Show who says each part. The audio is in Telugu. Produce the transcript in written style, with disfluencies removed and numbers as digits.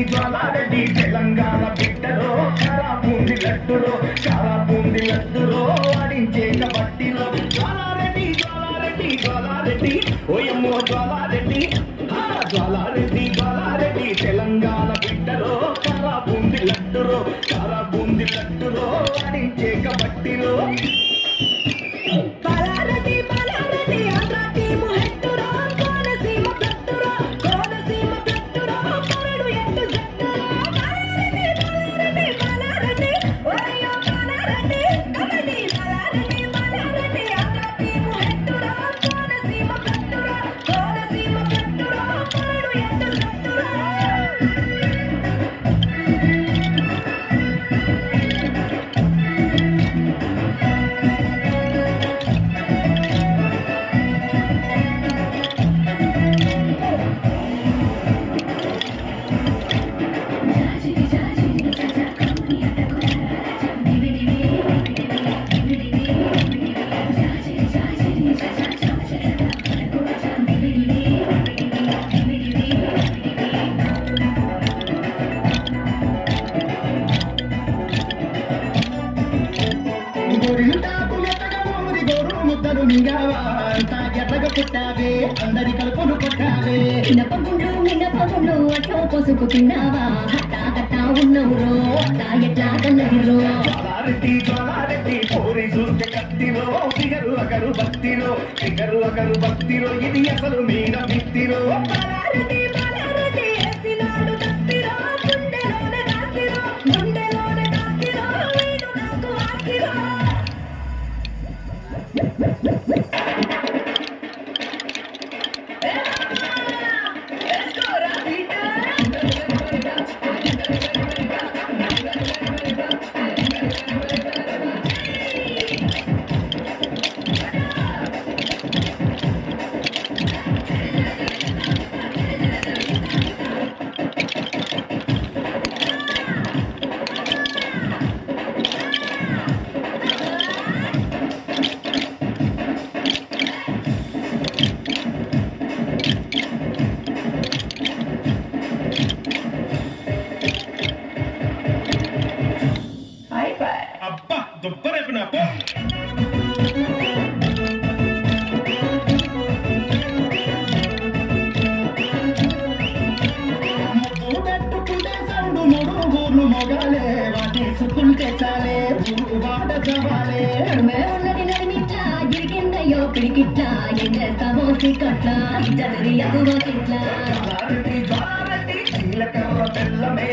Speaker 1: జ్వాలారెడ్డి జ్వాలారెడ్డి తెలంగాణ బిడ్డలో కారాబూంది లడ్డులో వాడించే కబడ్డీలో జ్వాలారెడ్డి జ్వాలారెడ్డి జ్వాలారెడ్డి ఓయమ్మో జ్వాలారెడ్డి జ్వాలారెడ్డి తెలంగాణ బిడ్డలో కారాబూంది లడ్డులో వాడించే కబడ్డీలో పుట్టావే అందరి కలుపులు కొట్టావే మినపగుండు అట్లా పసుపు తిన్నావా హట్టా ఉన్నవురో అట్టా ఎట్లా కన్నదిరో జ్వాలారెడ్డి పోరి చూస్తే కత్తిలో ఫిగరు అగరు భక్తిలో ఇది అసలు మీన మిత్తిలో అబ్బా దుబ్బరేపు నా పో పెట్టుకుంటే సౌండు మూడు మొగాలే వాటి సుకుంటే చాలే వాట చవాలే ఉన్నది నడిమిట్లా గిరికిందయ్యో పిడికిట్లా ఏం చేస్తావో సిక్కట్లా ఇద్దరి అగువ కిట్లా జ్వాలారెడ్డి జీలకర్ర బెల్లమే